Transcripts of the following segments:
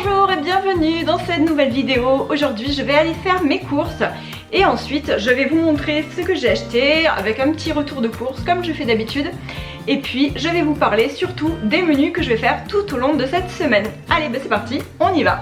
Bonjour et bienvenue dans cette nouvelle vidéo. Aujourd'hui je vais aller faire mes courses et ensuite je vais vous montrer ce que j'ai acheté avec un petit retour de courses comme je fais d'habitude. Et puis je vais vous parler surtout des menus que je vais faire tout au long de cette semaine. Allez bah c'est parti, on y va.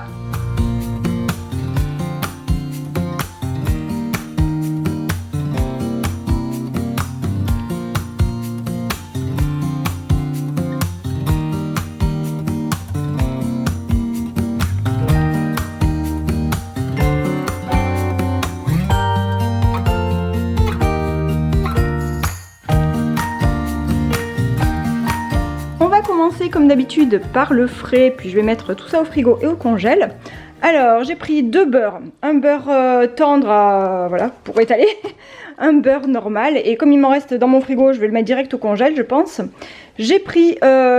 Commencer comme d'habitude par le frais, puis je vais mettre tout ça au frigo et au congèle. Alors j'ai pris deux beurres, un beurre tendre voilà, pour étaler, un beurre normal, et comme il m'en reste dans mon frigo, je vais le mettre direct au congèle je pense. J'ai pris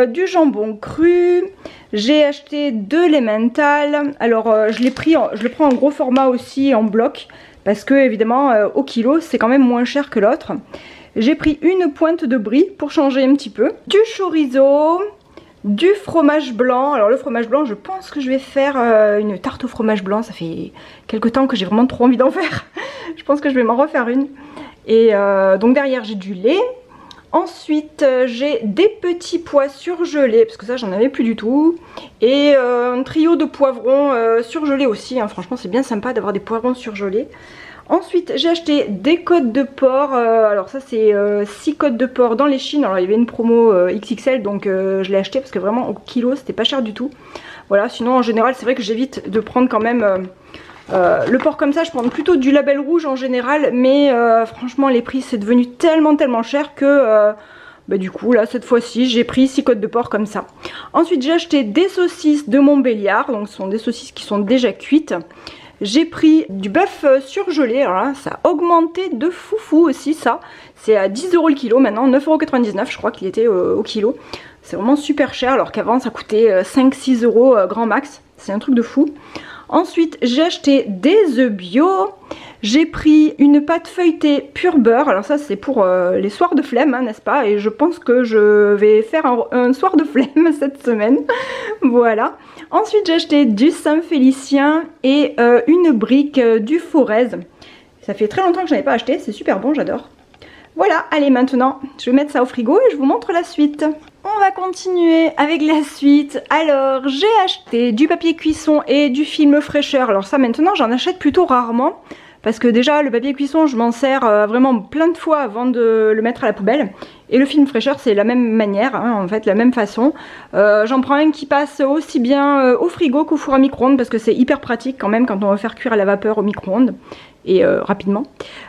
du jambon cru, j'ai acheté de l'emmental, alors je le prends en gros format aussi en bloc, parce que évidemment au kilo c'est quand même moins cher que l'autre. J'ai pris une pointe de brie pour changer un petit peu, du chorizo, du fromage blanc. Alors le fromage blanc, je pense que je vais faire une tarte au fromage blanc. Ça fait quelques temps que j'ai vraiment trop envie d'en faire. Je pense que je vais m'en refaire une. Et donc derrière j'ai du lait. Ensuite j'ai des petits pois surgelés, parce que ça j'en avais plus du tout. Et un trio de poivrons surgelés aussi, hein. Franchement c'est bien sympa d'avoir des poivrons surgelés. Ensuite j'ai acheté des côtes de porc, alors ça c'est 6 côtes de porc dans les Chines. Alors il y avait une promo XXL donc je l'ai acheté parce que vraiment au kilo c'était pas cher du tout. Voilà, sinon en général c'est vrai que j'évite de prendre quand même le porc comme ça. Je prends plutôt du label rouge en général, mais franchement les prix c'est devenu tellement cher que du coup là cette fois-ci j'ai pris 6 côtes de porc comme ça. Ensuite j'ai acheté des saucisses de Montbéliard, donc ce sont des saucisses qui sont déjà cuites. J'ai pris du bœuf surgelé, alors là ça a augmenté de foufou aussi ça. C'est à 10 € le kilo maintenant, 9,99 € je crois qu'il était au kilo. C'est vraiment super cher alors qu'avant ça coûtait 5-6 € grand max, c'est un truc de fou. Ensuite j'ai acheté des œufs bio, j'ai pris une pâte feuilletée pur beurre, alors ça c'est pour les soirs de flemme hein, n'est-ce pas, et je pense que je vais faire un soir de flemme cette semaine, voilà. Ensuite j'ai acheté du Saint-Félicien et une brique du Forez, ça fait très longtemps que je n'avais pas acheté, c'est super bon, j'adore. Voilà, allez maintenant je vais mettre ça au frigo et je vous montre la suite. On va continuer avec la suite. Alors j'ai acheté du papier cuisson et du film fraîcheur. Alors ça maintenant j'en achète plutôt rarement, parce que déjà le papier cuisson je m'en sers vraiment plein de fois avant de le mettre à la poubelle. Et le film fraîcheur c'est la même manière, hein, en fait la même façon. J'en prends un qui passe aussi bien au frigo qu'au four à micro-ondes, parce que c'est hyper pratique quand même quand on veut faire cuire à la vapeur au micro-ondes. Et rapidement.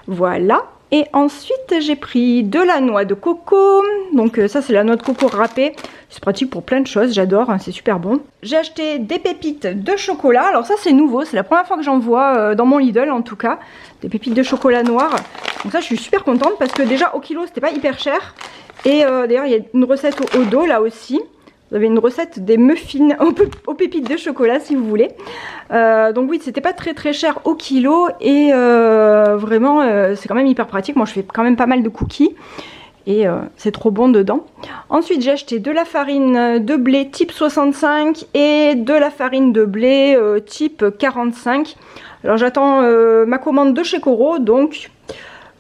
Voilà. Et ensuite j'ai pris de la noix de coco, donc ça c'est la noix de coco râpée, c'est pratique pour plein de choses, j'adore, hein, c'est super bon. J'ai acheté des pépites de chocolat, alors ça c'est nouveau, c'est la première fois que j'en vois dans mon Lidl en tout cas, des pépites de chocolat noir. Donc ça je suis super contente parce que déjà au kilo c'était pas hyper cher, et d'ailleurs il y a une recette au dos là aussi. Vous avez une recette des muffins aux pépites de chocolat si vous voulez. Donc oui, c'était pas très cher au kilo. Et vraiment, c'est quand même hyper pratique. Moi, je fais quand même pas mal de cookies. Et c'est trop bon dedans. Ensuite, j'ai acheté de la farine de blé type 65 et de la farine de blé type 45. Alors j'attends ma commande de chez Coro. Donc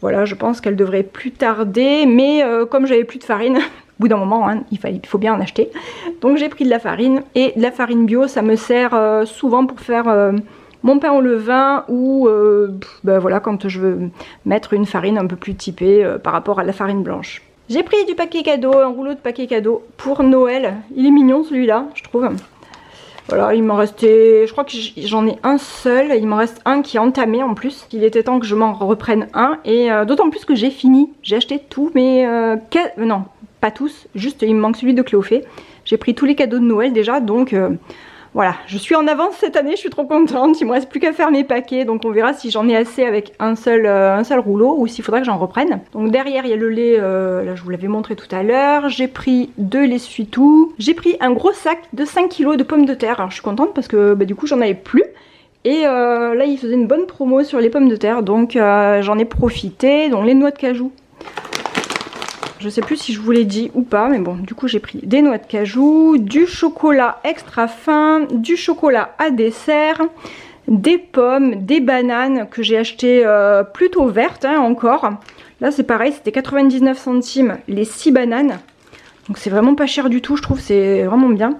voilà, je pense qu'elle devrait plus tarder. Mais comme j'avais plus de farine... Au bout d'un moment, hein, il faut bien en acheter. Donc j'ai pris de la farine, et de la farine bio, ça me sert souvent pour faire mon pain au levain, ou voilà, quand je veux mettre une farine un peu plus typée par rapport à la farine blanche. J'ai pris du paquet cadeau, un rouleau de paquet cadeau pour Noël. Il est mignon celui-là, je trouve. Voilà, il m'en restait, je crois que j'en ai un seul, il m'en reste un qui est entamé en plus. Il était temps que je m'en reprenne un, et d'autant plus que j'ai fini. J'ai acheté tous mes... non, pas tous, juste il me manque celui de Cléophée. J'ai pris tous les cadeaux de Noël déjà, donc voilà, je suis en avance cette année, je suis trop contente. Il me reste plus qu'à faire mes paquets, donc on verra si j'en ai assez avec un seul rouleau, ou s'il faudra que j'en reprenne. Donc derrière il y a le lait, là je vous l'avais montré tout à l'heure. J'ai pris de l'essuie-tout. J'ai pris un gros sac de 5 kg de pommes de terre. Alors je suis contente parce que du coup j'en avais plus. Et là il faisait une bonne promo sur les pommes de terre, donc j'en ai profité. Donc les noix de cajou, Je sais plus si je vous l'ai dit ou pas, mais bon, du coup j'ai pris des noix de cajou, du chocolat extra fin, du chocolat à dessert, des pommes, des bananes que j'ai acheté plutôt vertes hein, encore. Là c'est pareil, c'était 99 centimes les 6 bananes. Donc c'est vraiment pas cher du tout, je trouve, c'est vraiment bien.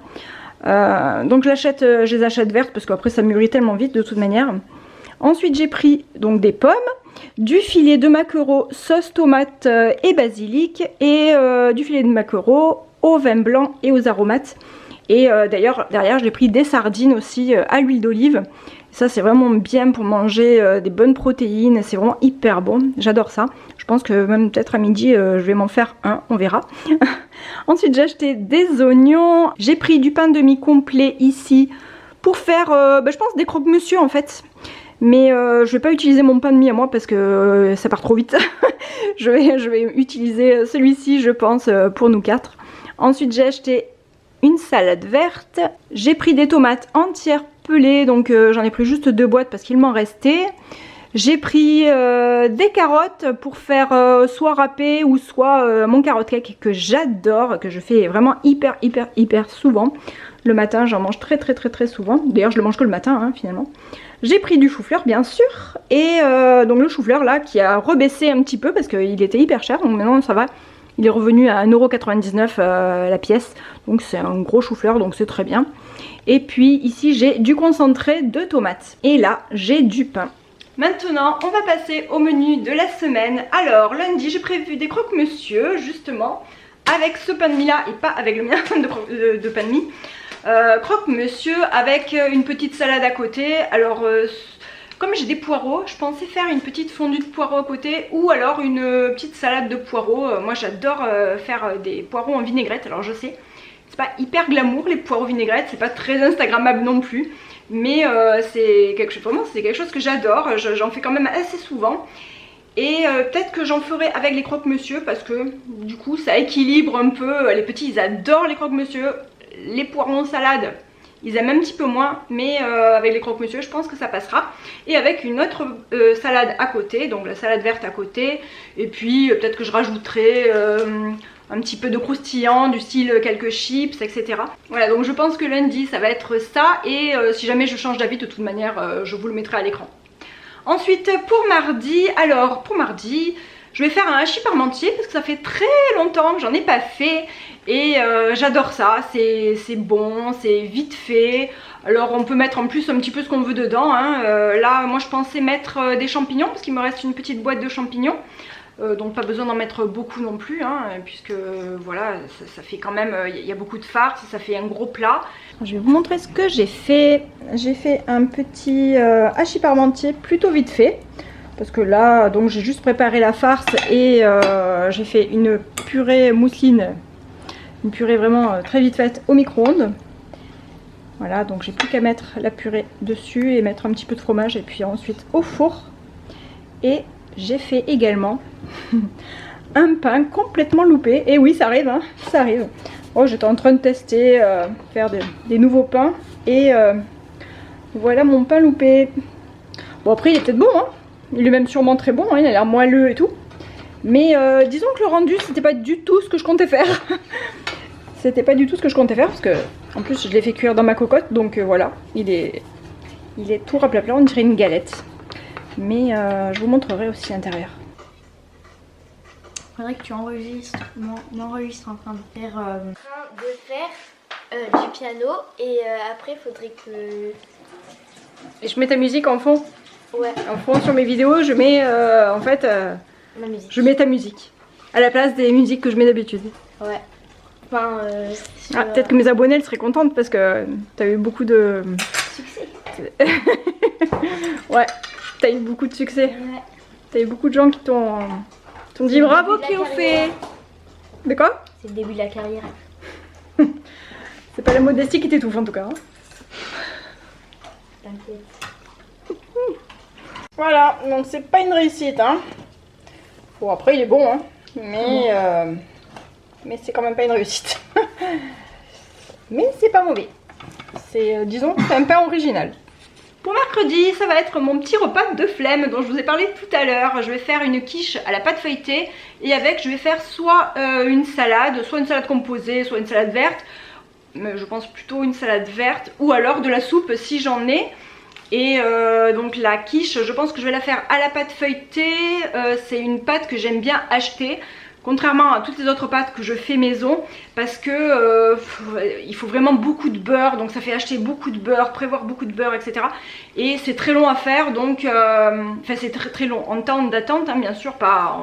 Donc je les achète vertes parce qu'après ça mûrit tellement vite de toute manière. Ensuite j'ai pris donc des pommes, du filet de maquereau sauce tomate et basilic et du filet de maquereau au vin blanc et aux aromates. Et d'ailleurs derrière j'ai pris des sardines aussi à l'huile d'olive. Ça c'est vraiment bien pour manger des bonnes protéines, c'est vraiment hyper bon, j'adore ça. Je pense que même peut-être à midi je vais m'en faire un, on verra. Ensuite j'ai acheté des oignons, j'ai pris du pain demi-complet ici pour faire je pense des croque-monsieur en fait. Mais je vais pas utiliser mon pain de mie à moi parce que ça part trop vite. je vais utiliser celui-ci je pense pour nous 4. Ensuite j'ai acheté une salade verte. J'ai pris des tomates entières pelées, donc j'en ai pris juste 2 boîtes parce qu'il m'en restait. J'ai pris des carottes pour faire soit râpé ou soit mon carotte cake que j'adore, que je fais vraiment hyper souvent. Le matin j'en mange très souvent. D'ailleurs je le mange que le matin hein, finalement. J'ai pris du chou-fleur bien sûr. Et donc le chou-fleur là qui a rebaissé un petit peu parce qu'il était hyper cher. Donc maintenant ça va. Il est revenu à 1,99 € la pièce. Donc c'est un gros chou-fleur donc c'est très bien. Et puis ici j'ai du concentré de tomates. Et là j'ai du pain. Maintenant on va passer au menu de la semaine. Alors lundi j'ai prévu des croque-monsieur justement. Avec ce pain de mie là et pas avec le mien de pain de mie. Croque-monsieur avec une petite salade à côté. Alors comme j'ai des poireaux, je pensais faire une petite fondue de poireaux à côté ou alors une petite salade de poireaux. Moi j'adore faire des poireaux en vinaigrette. Alors je sais, c'est pas hyper glamour les poireaux vinaigrettes, c'est pas très instagrammable non plus. Mais c'est quelque chose que j'adore, j'en fais quand même assez souvent. Et peut-être que j'en ferai avec les croque-monsieur parce que du coup ça équilibre un peu. Les petits ils adorent les croque-monsieur. Les poireaux en salade ils aiment un petit peu moins, mais avec les croque-monsieur je pense que ça passera. Et avec une autre salade à côté, donc la salade verte à côté. Et puis peut-être que je rajouterai un petit peu de croustillant, du style quelques chips, etc. Voilà, donc je pense que lundi ça va être ça. Et si jamais je change d'avis de toute manière je vous le mettrai à l'écran. Ensuite pour mardi, alors pour mardi je vais faire un hachis parmentier parce que ça fait très longtemps que j'en ai pas fait. Et j'adore ça, c'est bon, c'est vite fait. Alors on peut mettre en plus un petit peu ce qu'on veut dedans hein. Là moi je pensais mettre des champignons parce qu'il me reste une petite boîte de champignons. Donc pas besoin d'en mettre beaucoup non plus hein, puisque voilà ça fait quand même, il y a beaucoup de farce, ça fait un gros plat. Je vais vous montrer ce que j'ai fait. J'ai fait un petit hachis parmentier plutôt vite fait. Parce que là donc j'ai juste préparé la farce et j'ai fait une purée mousseline. Une purée vraiment très vite faite au micro-ondes. Voilà, donc j'ai plus qu'à mettre la purée dessus et mettre un petit peu de fromage et puis ensuite au four. Et j'ai fait également un pain complètement loupé. Et oui, ça arrive, hein, ça arrive. Oh, j'étais en train de tester, faire des nouveaux pains. Et voilà mon pain loupé. Bon, après, il est peut-être bon, hein. Il est même sûrement très bon, hein, il a l'air moelleux et tout. Mais disons que le rendu, c'était pas du tout ce que je comptais faire. C'était pas du tout ce que je comptais faire parce que en plus je l'ai fait cuire dans ma cocotte, donc voilà, il est tout raplapla, on dirait une galette. Mais je vous montrerai aussi l'intérieur. Faudrait que tu enregistres, m'enregistres en train de faire du piano et après faudrait que... Et je mets ta musique en fond. Ouais. En fond sur mes vidéos, je mets en fait ma musique. Je mets ta musique à la place des musiques que je mets d'habitude. Ouais. Enfin, peut-être que mes abonnés elles seraient contentes parce que t'as eu beaucoup de succès. Ouais, t'as eu beaucoup de succès. Ouais. T'as eu beaucoup de gens qui t'ont dit bravo qui ont fait. De quoi? C'est le début de la carrière. C'est pas la modestie qui t'étouffe en tout cas. Hein. T'inquiète. Voilà, donc c'est pas une réussite. Hein. Bon après il est bon, hein. Mais c'est quand même pas une réussite. Mais c'est pas mauvais. C'est, disons, c'est un pain original. Pour mercredi, ça va être mon petit repas de flemme dont je vous ai parlé tout à l'heure. Je vais faire une quiche à la pâte feuilletée et avec je vais faire soit une salade composée, soit une salade verte. Mais je pense plutôt une salade verte ou alors de la soupe si j'en ai. Et donc la quiche, je pense que je vais la faire à la pâte feuilletée. C'est une pâte que j'aime bien acheter. Contrairement à toutes les autres pâtes que je fais maison, parce que il faut vraiment beaucoup de beurre, donc ça fait acheter beaucoup de beurre, prévoir beaucoup de beurre, etc. Et c'est très long à faire, donc enfin c'est très long en temps d'attente, hein, bien sûr, pas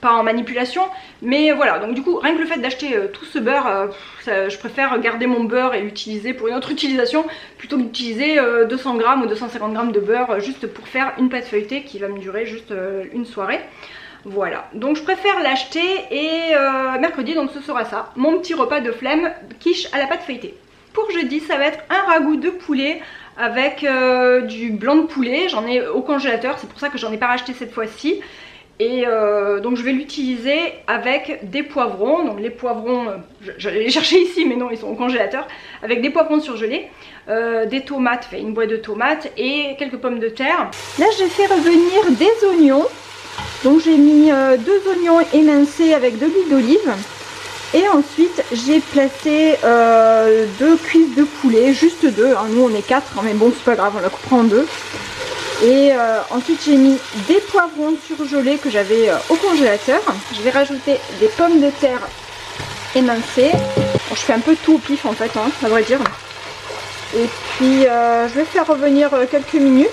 en manipulation, mais voilà. Donc du coup, rien que le fait d'acheter tout ce beurre, je préfère garder mon beurre et l'utiliser pour une autre utilisation, plutôt que d'utiliser 200 g ou 250 g de beurre juste pour faire une pâte feuilletée qui va me durer juste une soirée. Voilà, donc je préfère l'acheter et mercredi, donc ce sera ça, mon petit repas de flemme, quiche à la pâte feuilletée. Pour jeudi, ça va être un ragoût de poulet avec du blanc de poulet, j'en ai au congélateur, c'est pour ça que j'en ai pas racheté cette fois-ci. Et donc je vais l'utiliser avec des poivrons, donc les poivrons, j'allais les chercher ici mais non ils sont au congélateur, avec des poivrons surgelés, des tomates, enfin une boîte de tomates et quelques pommes de terre. Là j'ai fait revenir des oignons. Donc j'ai mis 2 oignons émincés avec de l'huile d'olive et ensuite j'ai placé 2 cuisses de poulet, juste 2, hein. Nous on est 4 hein, mais bon c'est pas grave, on la coupera en 2. Et ensuite j'ai mis des poivrons surgelés que j'avais au congélateur. Je vais rajouter des pommes de terre émincées. Bon, je fais un peu tout au pif en fait, hein, à vrai dire. Et puis je vais faire revenir quelques minutes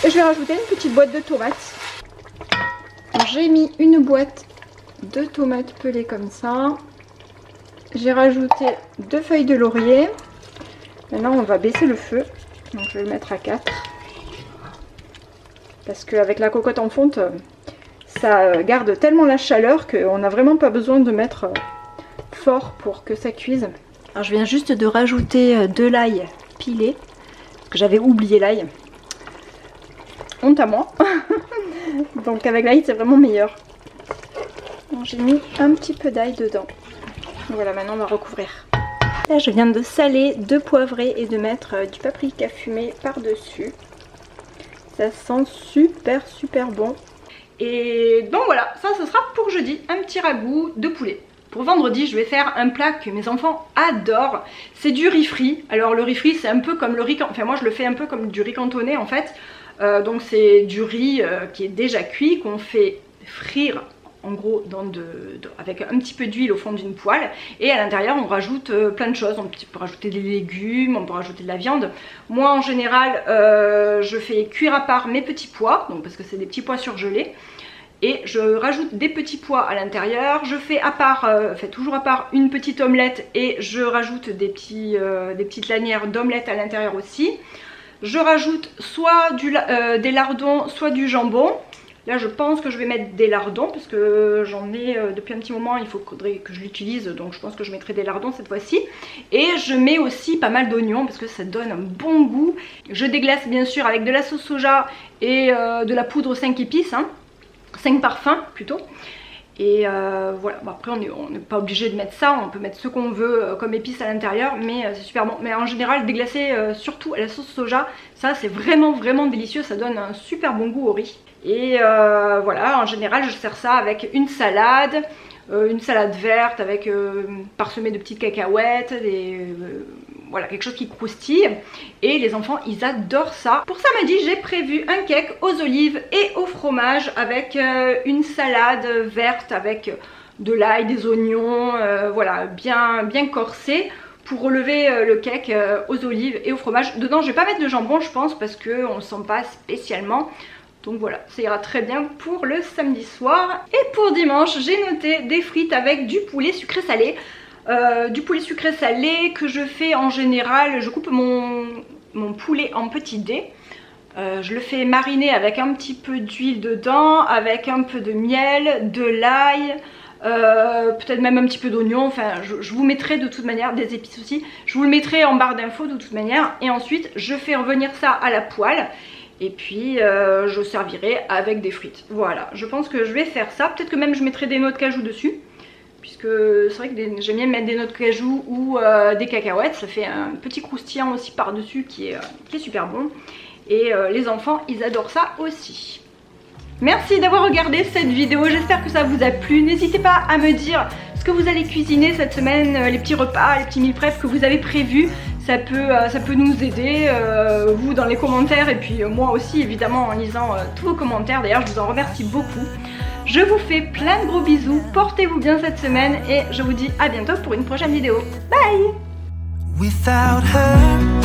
et je vais rajouter une petite boîte de tomates. J'ai mis une boîte de tomates pelées comme ça. J'ai rajouté 2 feuilles de laurier. Maintenant on va baisser le feu. Donc je vais le mettre à 4. Parce qu'avec la cocotte en fonte, ça garde tellement la chaleur qu'on n'a vraiment pas besoin de mettre fort pour que ça cuise. Alors je viens juste de rajouter de l'ail pilé. Parce que j'avais oublié l'ail. Honte à moi. Donc avec l'ail c'est vraiment meilleur. J'ai mis un petit peu d'ail dedans. Voilà, maintenant on va recouvrir. Là je viens de saler, de poivrer et de mettre du paprika fumé par dessus. Ça sent super bon. Et donc voilà, ça ce sera pour jeudi, un petit ragoût de poulet. Pour vendredi, je vais faire un plat que mes enfants adorent. C'est du riz frit. Alors le riz frit, c'est un peu comme le riz... Enfin moi je le fais un peu comme du riz cantonais en fait. Donc c'est du riz qui est déjà cuit, qu'on fait frire en gros avec un petit peu d'huile au fond d'une poêle. Et à l'intérieur on rajoute plein de choses. On peut rajouter des légumes, on peut rajouter de la viande. Moi en général je fais cuire à part mes petits pois, donc parce que c'est des petits pois surgelés. Et je rajoute des petits pois à l'intérieur. Je fais à part, toujours à part une petite omelette et je rajoute des petites lanières d'omelette à l'intérieur aussi. Je rajoute soit des lardons, soit du jambon. Là je pense que je vais mettre des lardons parce que j'en ai depuis un petit moment, il faudrait que je l'utilise, donc je pense que je mettrai des lardons cette fois-ci. Et je mets aussi pas mal d'oignons parce que ça donne un bon goût. Je déglace bien sûr avec de la sauce soja et de la poudre 5 épices, hein, 5 parfums plutôt. Et voilà, bon, après on n'est pas obligé de mettre ça, on peut mettre ce qu'on veut comme épices à l'intérieur, mais c'est super bon. Mais en général déglacer surtout à la sauce soja, ça c'est vraiment délicieux, ça donne un super bon goût au riz. Et voilà, en général je sers ça avec une salade verte avec parsemée de petites cacahuètes, voilà, quelque chose qui croustille. Et les enfants ils adorent ça. Pour samedi j'ai prévu un cake aux olives et au fromage avec une salade verte avec de l'ail, des oignons, voilà, bien corsé pour relever le cake aux olives et au fromage. Dedans je vais pas mettre de jambon je pense parce qu'on ne sent pas spécialement. Donc voilà, ça ira très bien pour le samedi soir. Et pour dimanche, j'ai noté des frites avec du poulet sucré salé. Du poulet sucré salé que je fais en général, je coupe mon poulet en petits dés. Je le fais mariner avec un petit peu d'huile dedans, avec un peu de miel, de l'ail, peut-être même un petit peu d'oignon. Enfin je vous mettrai de toute manière des épices aussi. Je vous le mettrai en barre d'infos de toute manière. Et ensuite je fais revenir ça à la poêle. Et puis je servirai avec des frites. Voilà, je pense que je vais faire ça. Peut-être que même je mettrai des noix de cajou dessus. puisque c'est vrai que j'aime bien mettre des noix de cajou ou des cacahuètes, ça fait un petit croustillant aussi par dessus qui est super bon, et les enfants ils adorent ça aussi. Merci d'avoir regardé cette vidéo, j'espère que ça vous a plu. N'hésitez pas à me dire ce que vous allez cuisiner cette semaine, les petits repas, les petits meal prep que vous avez prévus. Ça peut nous aider, vous dans les commentaires, et puis moi aussi évidemment en lisant tous vos commentaires. D'ailleurs je vous en remercie beaucoup. Je vous fais plein de gros bisous, portez-vous bien cette semaine et je vous dis à bientôt pour une prochaine vidéo. Bye! Without her.